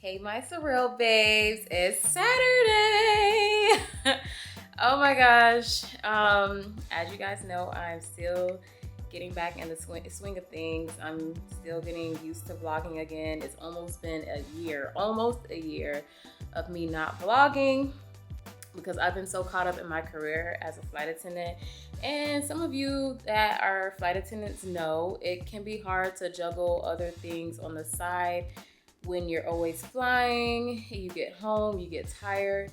Hey, my Surreal babes, it's Saturday. Oh my gosh. As you guys know, I'm still getting back in the swing of things. I'm still getting used to vlogging again. It's almost been almost a year of me not vlogging because I've been so caught up in my career as a flight attendant. And some of you that are flight attendants know it can be hard to juggle other things on the side when you're always flying. You get home, you get tired,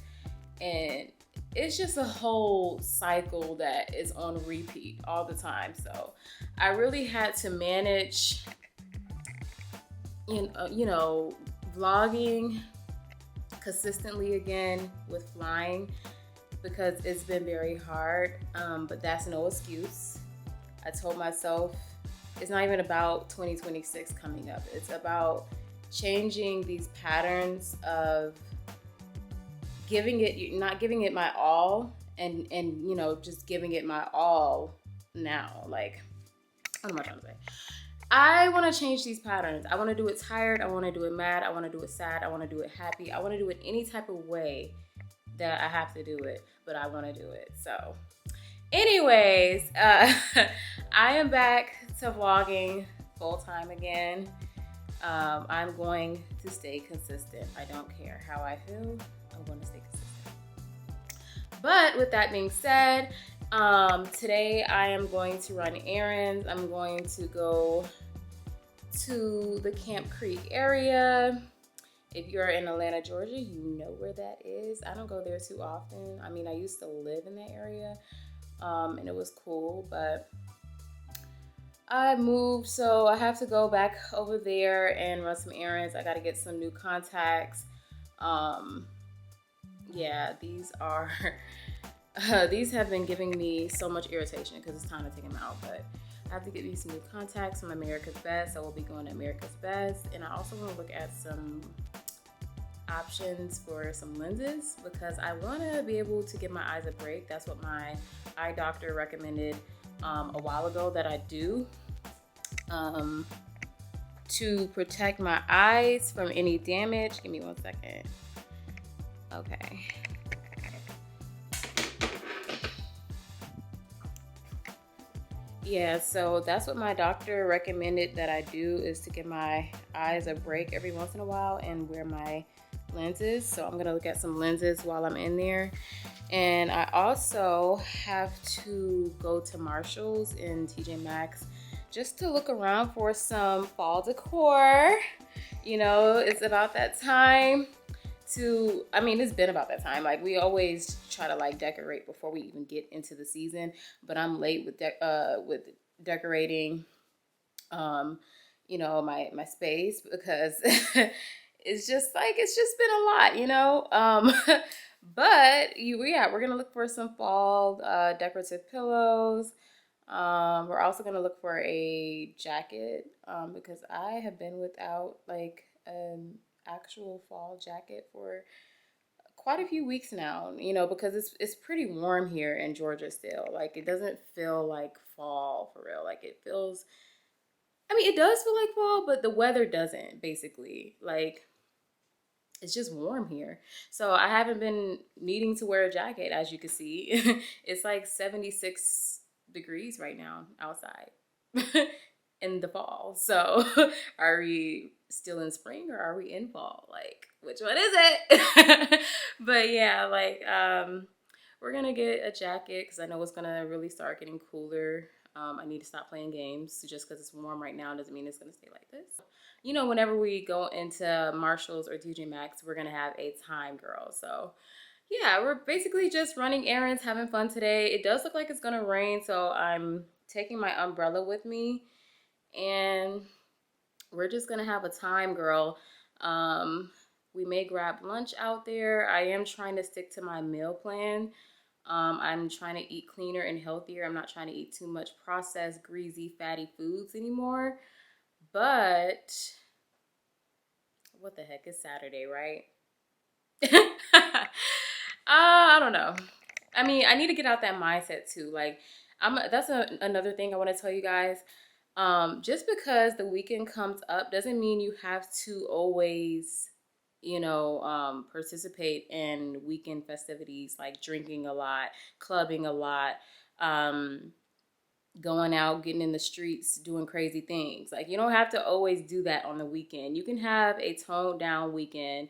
and it's just a whole cycle that is on repeat all the time. So I really had to manage, vlogging consistently again with flying because it's been very hard, but that's no excuse. I told myself it's not even about 2026 coming up. It's about changing these patterns of not giving it my all and just giving it my all now. Like, what am I trying to say? I want to change these patterns. I want to do it tired. I want to do it mad. I want to do it sad. I want to do it happy. I want to do it any type of way that I have to do it, but I want to do it. So anyways, I am back to vlogging full time again. I'm going to stay consistent. I don't care how I feel. I'm going to stay consistent. But with that being said, today I am going to run errands. I'm going to go to the Camp Creek area. If you're in Atlanta, Georgia, you know where that is. I don't go there too often. I mean, I used to live in that area, and it was cool, but I moved, so I have to go back over there and run some errands. I got to get some new contacts. Yeah, these are these have been giving me so much irritation because it's time to take them out, but I have to get me some new contacts from America's Best. So we'll be going to America's Best, and I also want to look at some options for some lenses because I want to be able to give my eyes a break. That's what my eye doctor recommended a while ago that I do, to protect my eyes from any damage. Give me 1 second. Okay. Yeah, so that's what my doctor recommended that I do, is to give my eyes a break every once in a while and wear my lenses. So I'm gonna look at some lenses while I'm in there. And I also have to go to Marshall's and TJ Maxx just to look around for some fall decor. You know, it's about that time it's been about that time. Like, we always try to like decorate before we even get into the season, but I'm late with decorating my space because it's just been a lot. But we're gonna look for some fall decorative pillows. We're also gonna look for a jacket because I have been without like an actual fall jacket for quite a few weeks now, because it's pretty warm here in Georgia still. Like, it doesn't feel like fall for real. Like, it does feel like fall, but the weather doesn't, basically. Like, it's just warm here. So I haven't been needing to wear a jacket, as you can see. It's like 76 degrees right now outside in the fall. So are we still in spring or are we in fall? Like, which one is it? But yeah, we're gonna get a jacket because I know it's gonna really start getting cooler. I need to stop playing games. Just because it's warm right now doesn't mean it's gonna stay like this. Whenever we go into Marshall's or TJ Maxx, we're gonna have a time, girl. So yeah, we're basically just running errands, having fun today. It does look like it's gonna rain, so I'm taking my umbrella with me, and we're just gonna have a time, girl. We may grab lunch out there. I am trying to stick to my meal plan. I'm trying to eat cleaner and healthier. I'm not trying to eat too much processed, greasy, fatty foods anymore. But what the heck, is Saturday, right? I don't know. I mean, I need to get out that mindset too. Like, that's another thing I want to tell you guys. Just because the weekend comes up doesn't mean you have to always participate in weekend festivities, like drinking a lot, clubbing a lot, going out, getting in the streets, doing crazy things. Like, you don't have to always do that on the weekend. You can have a toned down weekend.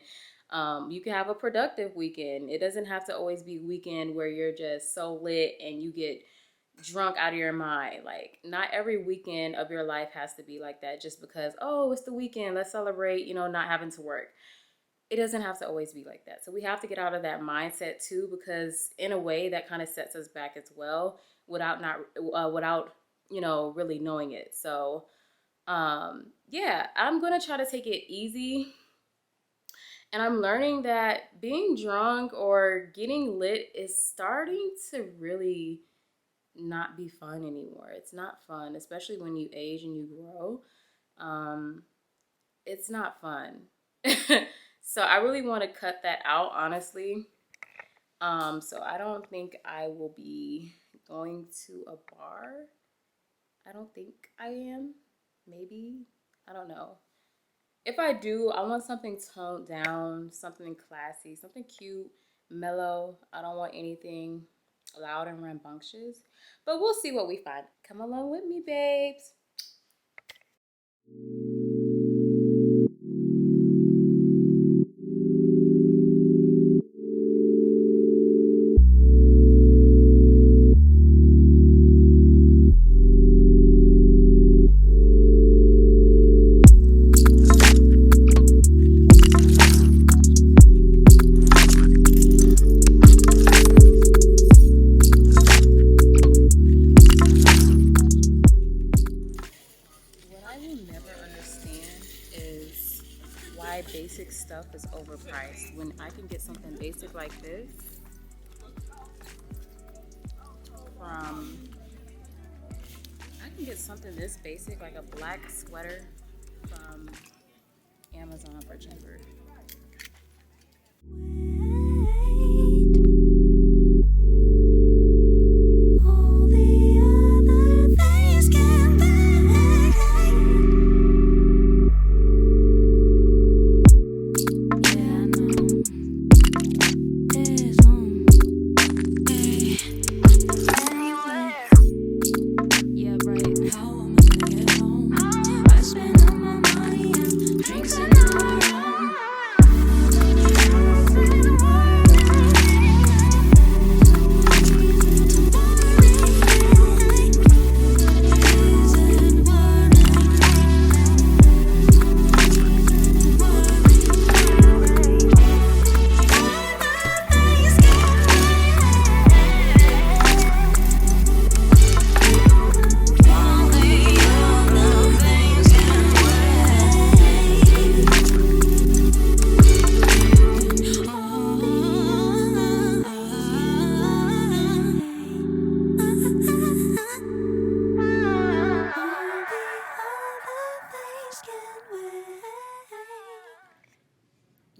You can have a productive weekend. It doesn't have to always be a weekend where you're just so lit and you get drunk out of your mind. Like, not every weekend of your life has to be like that just because, oh, it's the weekend, let's celebrate, not having to work. It doesn't have to always be like that. So we have to get out of that mindset too, because in a way that kind of sets us back as well without really knowing it. So yeah, I'm gonna try to take it easy. And I'm learning that being drunk or getting lit is starting to really not be fun anymore. It's not fun, especially when you age and you grow. It's not fun. So I really want to cut that out, honestly. So I don't think I will be going to a bar. I don't think I am. Maybe. I don't know. If I do, I want something toned down, something classy, something cute, mellow. I don't want anything loud and rambunctious. But we'll see what we find. Come along with me, babes. Basic stuff is overpriced when I can get something basic like this from I can get something this basic like a black sweater from Amazon for cheaper.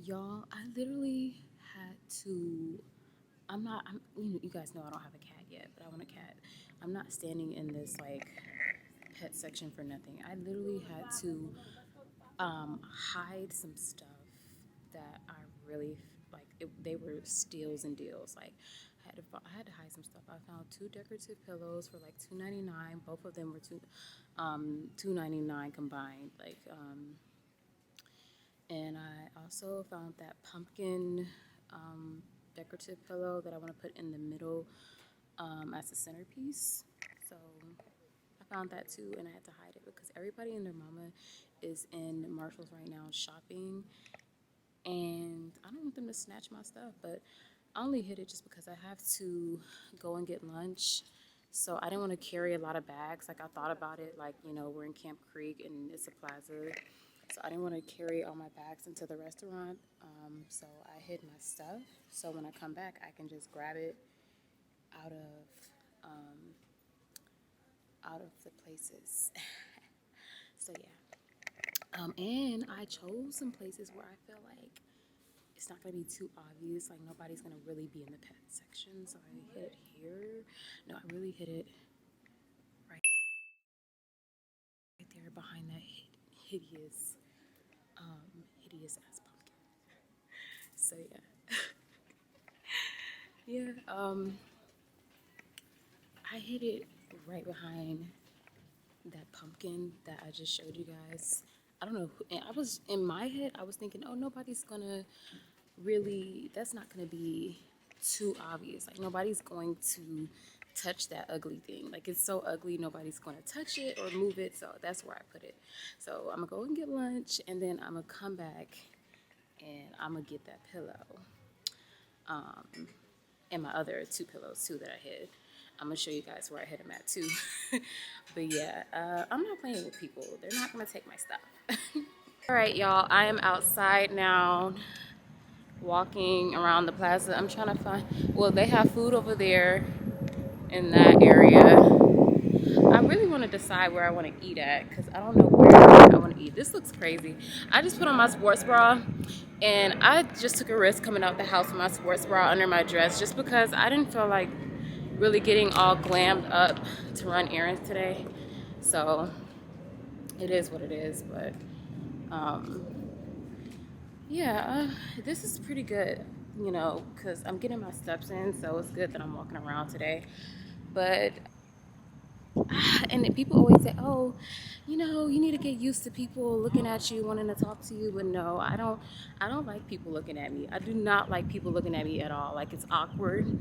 Y'all, I literally had to. You guys know I don't have a cat yet, but I want a cat. I'm not standing in this like pet section for nothing. I literally had to hide some stuff that I really like. They were steals and deals. Like I had to hide some stuff. I found 2 decorative pillows for like $2.99. Both of them were $2.99 combined. And I also found that pumpkin decorative pillow that I want to put in the middle as a centerpiece. So I found that too, and I had to hide it because everybody and their mama is in Marshall's right now shopping, and I don't want them to snatch my stuff, but I only hid it just because I have to go and get lunch. So I didn't want to carry a lot of bags. Like I thought about it, like, we're in Camp Creek and it's a plaza. So I didn't want to carry all my bags into the restaurant. So I hid my stuff. So when I come back, I can just grab it out of the places. So yeah. And I chose some places where I feel like it's not gonna be too obvious. Like nobody's gonna really be in the pet section. So I hid it here. No, I really hid it right there behind that hideous ass pumpkin. So yeah. Yeah, I hit it right behind that pumpkin that I just showed you guys. I don't know, and I was in my head, I was thinking, oh, nobody's gonna really, that's not gonna be too obvious. Like, nobody's going to touch that ugly thing. Like, it's so ugly, nobody's gonna touch it or move it. So that's where I put it. So I'm gonna go and get lunch, and then I'm gonna come back and I'm gonna get that pillow. And my other two pillows too that I hid. I'm gonna show you guys where I hid them at too. But yeah, I'm not playing with people. They're not gonna take my stuff. All right, y'all, I am outside now, walking around the plaza. I'm trying to find, well, they have food over there in that area. I really want to decide where I want to eat at because I don't know where I want to eat. This looks crazy. I just put on my sports bra and I just took a risk coming out the house with my sports bra under my dress just because I didn't feel like really getting all glammed up to run errands today. So it is what it is, but yeah, this is pretty good, you know, because I'm getting my steps in, so it's good that I'm walking around today. But and people always say, oh, you know, you need to get used to people looking at you, wanting to talk to you. But no, I don't like people looking at me. I do not like people looking at me at all. Like, it's awkward,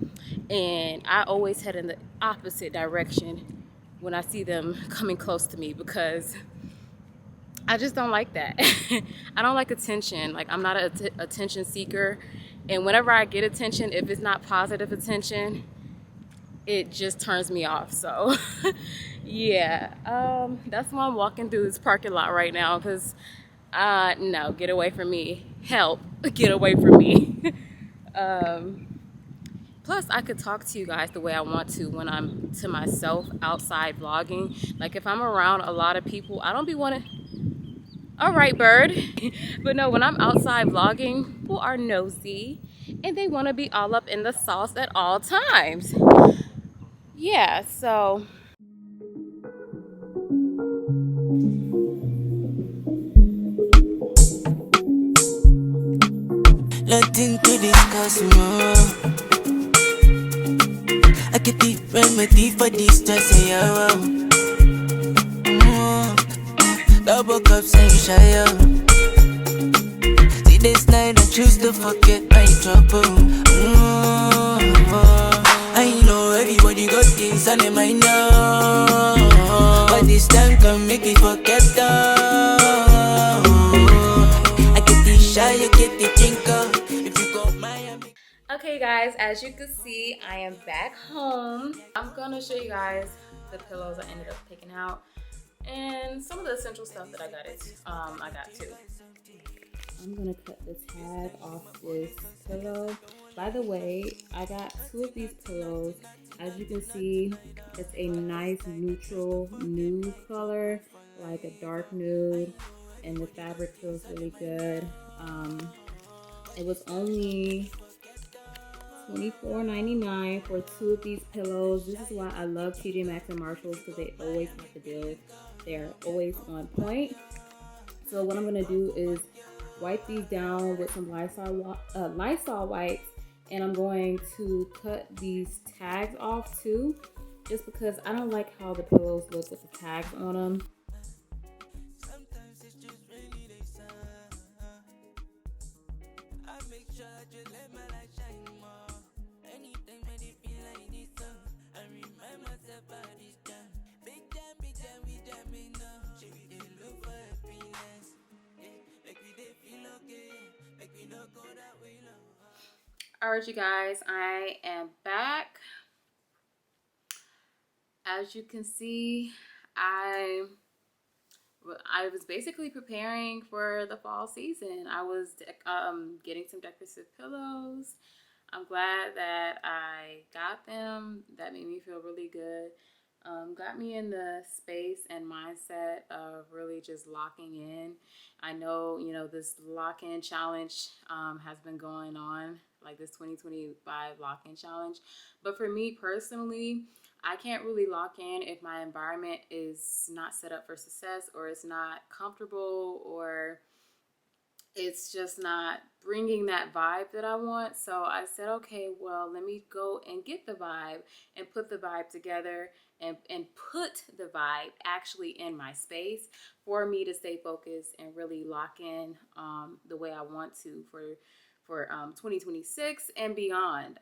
and I always head in the opposite direction when I see them coming close to me because I just don't like that. I don't like attention. Like, I'm not an attention seeker, and whenever I get attention, if it's not positive attention, it just turns me off. So yeah, that's why I'm walking through this parking lot right now, because no, get away from me. Help, get away from me. Plus, I could talk to you guys the way I want to when I'm to myself outside vlogging. Like, if I'm around a lot of people, I don't be wanting, all right, bird. But no, when I'm outside vlogging, people are nosy and they want to be all up in the sauce at all times. Yeah, so nothing to discuss more. I get the remedy for this stress, yeah. Double cups and shy. See this night, I choose to forget my trouble. I know everybody got things on their mind now, but this time can make me forget them. I get the shy, I get the drinker. If you got my okay, guys, as you can see, I am back home. I'm gonna show you guys the pillows I ended up picking out and some of the essential stuff that I got too. I'm gonna cut the tag off this pillow. By the way, I got two of these pillows. As you can see, it's a nice neutral nude color, like a dark nude, and the fabric feels really good. It was only $24.99 for two of these pillows. This is why I love TJ Maxx and Marshalls, because they always have the deals. They're always on point. So what I'm gonna do is wipe these down with some Lysol wipes, and I'm going to cut these tags off too, just because I don't like how the pillows look with the tags on them. All right, you guys, I am back. As you can see, I was basically preparing for the fall season. I was getting some decorative pillows. I'm glad that I got them. That made me feel really good. Got me in the space and mindset of really just locking in. I know, you know, this lock-in challenge has been going on, like this 2025 lock-in challenge. But for me personally, I can't really lock in if my environment is not set up for success, or it's not comfortable, or it's just not bringing that vibe that I want. So I said, okay, well, let me go and get the vibe and put the vibe together and put the vibe actually in my space for me to stay focused and really lock in the way I want to for 2026 and beyond.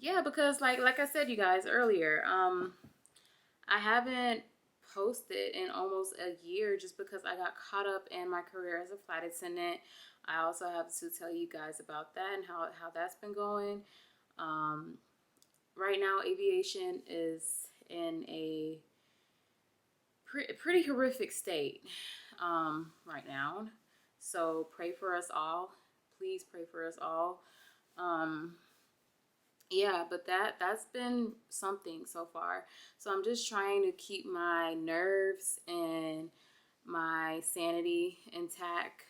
Yeah, because like I said, you guys earlier, I haven't posted in almost a year just because I got caught up in my career as a flight attendant. I also have to tell you guys about that and how that's been going. Right now, aviation is in a pretty horrific state right now. So pray for us all. Please pray for us all. Yeah, but that's been something so far. So I'm just trying to keep my nerves and my sanity intact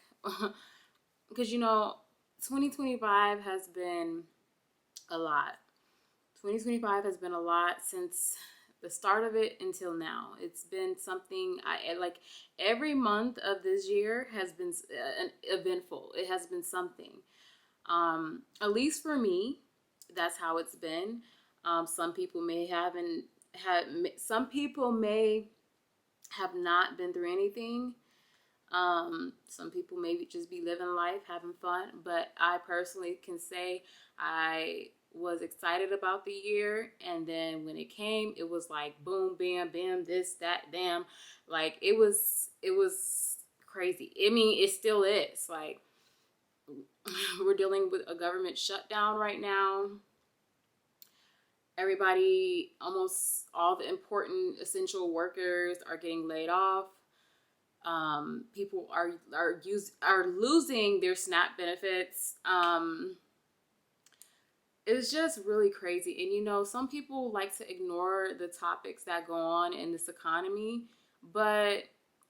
because 2025 has been a lot. 2025 has been a lot since the start of it until now. It's been something I like. Every month of this year has been eventful. It has been something. At least for me, that's how it's been. Some people may haven't had. Some people may have not been through anything. Some people may just be living life, having fun. But I personally can say I was excited about the year, and then when it came, it was like boom, bam, bam, this, that, damn. Like it was crazy. I mean, it still is. Like we're dealing with a government shutdown right now. Everybody, almost all the important essential workers are getting laid off. People are losing their SNAP benefits. It's just really crazy. And some people like to ignore the topics that go on in this economy, but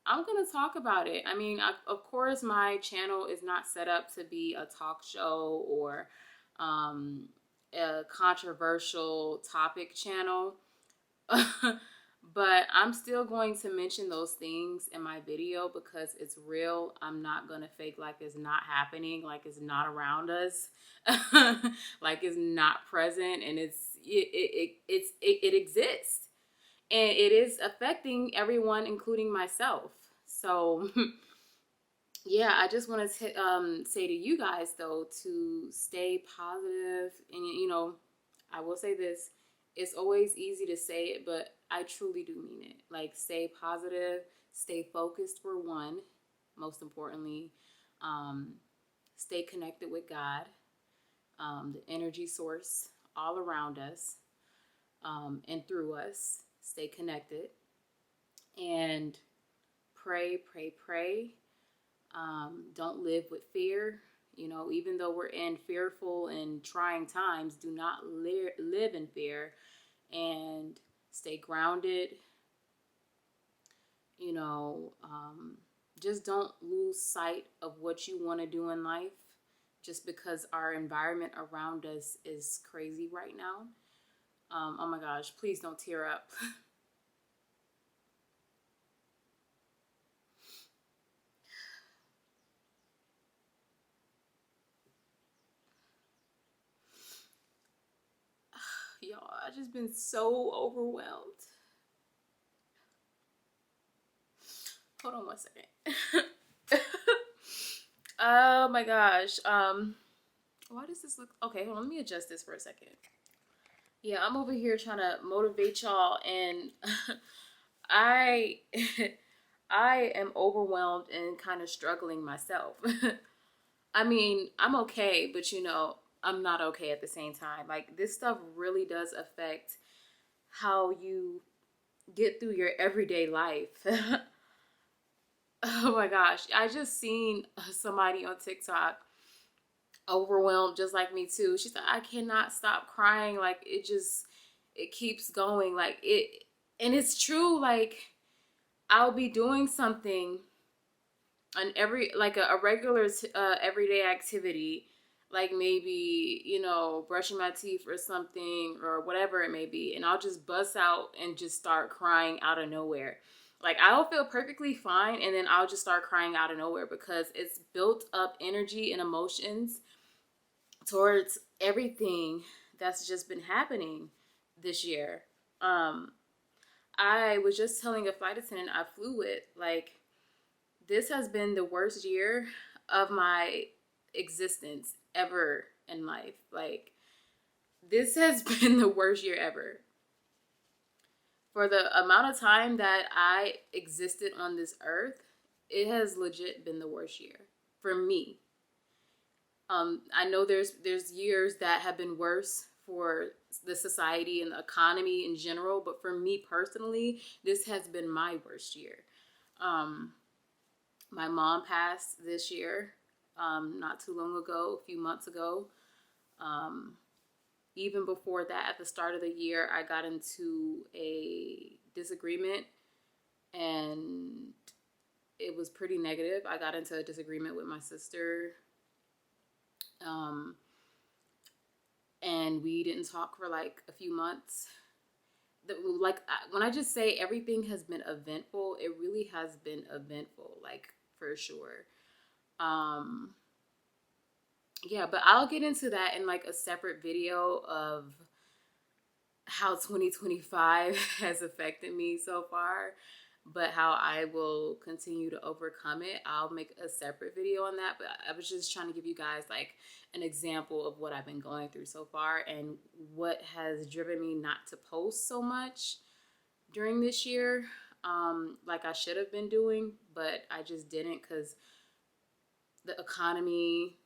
I'm going to talk about it. I mean, of course, my channel is not set up to be a talk show or a controversial topic channel. But I'm still going to mention those things in my video because it's real. I'm not going to fake like it's not happening, like it's not around us, like it's not present, and it exists. And it is affecting everyone, including myself. So, yeah, I just want to say to you guys, though, to stay positive. And, I will say this. It's always easy to say it, but I truly do mean it. Like, stay positive, stay focused for one, most importantly. Stay connected with God, the energy source all around us and through us. Stay connected and pray, pray, pray. Don't live with fear. Even though we're in fearful and trying times, do not live in fear and stay grounded. Just don't lose sight of what you want to do in life just because our environment around us is crazy right now. Oh my gosh, please don't tear up. Y'all, I just been so overwhelmed. Hold on 1 second. Oh my gosh. Why does this look okay? Hold on, let me adjust this for a second. Yeah, I'm over here trying to motivate y'all, and I I am overwhelmed and kind of struggling myself. I mean, I'm okay, but I'm not okay at the same time. Like, this stuff really does affect how you get through your everyday life. Oh my gosh. I just seen somebody on TikTok overwhelmed just like me too. She said, I cannot stop crying. Like, it keeps going. Like, and it's true. Like, I'll be doing something on a regular everyday activity, like maybe brushing my teeth or something or whatever it may be, and I'll just bust out and just start crying out of nowhere. Like, I'll feel perfectly fine, and then I'll just start crying out of nowhere because it's built up energy and emotions towards everything that's just been happening this year. I was just telling a flight attendant I flew with, like, this has been the worst year of my existence ever in life. Like, this has been the worst year ever. For the amount of time that I existed on this earth, it has legit been the worst year for me. I know there's years that have been worse for the society and the economy in general, but for me personally, this has been my worst year. My mom passed this year, not too long ago, a few months ago. Even before that, at the start of the year, I got into a disagreement, and it was pretty negative. I got into a disagreement with my sister, and we didn't talk for like a few months. When I just say everything has been eventful, it really has been eventful, like, for sure. Yeah, but I'll get into that in like a separate video of how 2025 has affected me so far, but how I will continue to overcome it. I'll make a separate video on that, but I was just trying to give you guys like an example of what I've been going through so far and what has driven me not to post so much during this year, like I should have been doing, but I just didn't because the economy,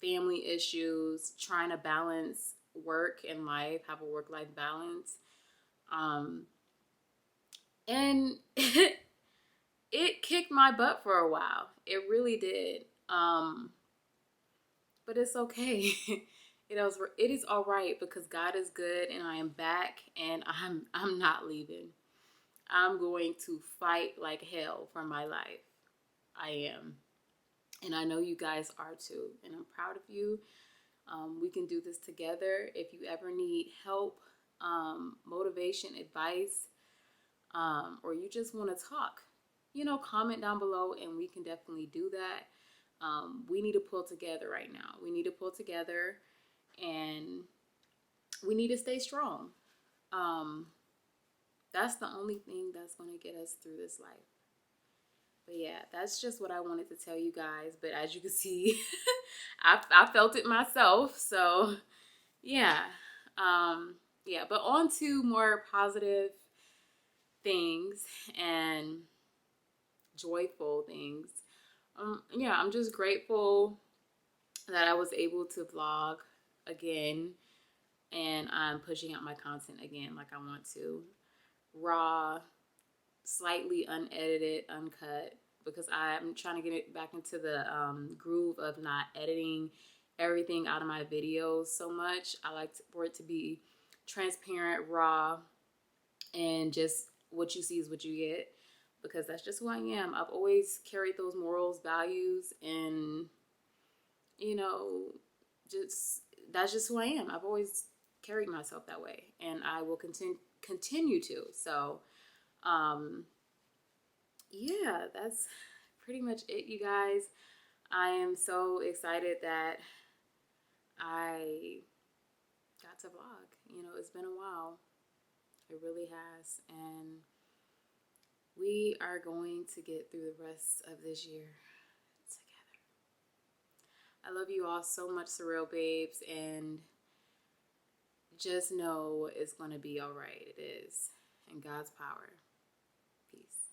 family issues, trying to balance work and life, have a work-life balance. And it kicked my butt for a while. It really did. But it's okay. It is all right because God is good and I am back and I'm not leaving. I'm going to fight like hell for my life. I am. And I know you guys are too. And I'm proud of you. We can do this together. If you ever need help, motivation, advice, or you just want to talk, comment down below and we can definitely do that. We need to pull together right now. We need to pull together and we need to stay strong. That's the only thing that's going to get us through this life. But yeah, that's just what I wanted to tell you guys. But as you can see, I felt it myself. So yeah. Yeah, but on to more positive things and joyful things. Yeah, I'm just grateful that I was able to vlog again and I'm pushing out my content again like I want to. Raw, slightly unedited, uncut, because I'm trying to get it back into the groove of not editing everything out of my videos so much. I like for it to be transparent, raw, and just what you see is what you get, because that's just who I am. I've always carried those morals, values, and that's just who I am. I've always carried myself that way, and I will continue to. So yeah, that's pretty much it, you guys. I am so excited that I got to vlog. It's been a while. It really has. And we are going to get through the rest of this year together. I love you all so much, Surreal babes, and just know it's going to be all right. It is. In God's power. Peace.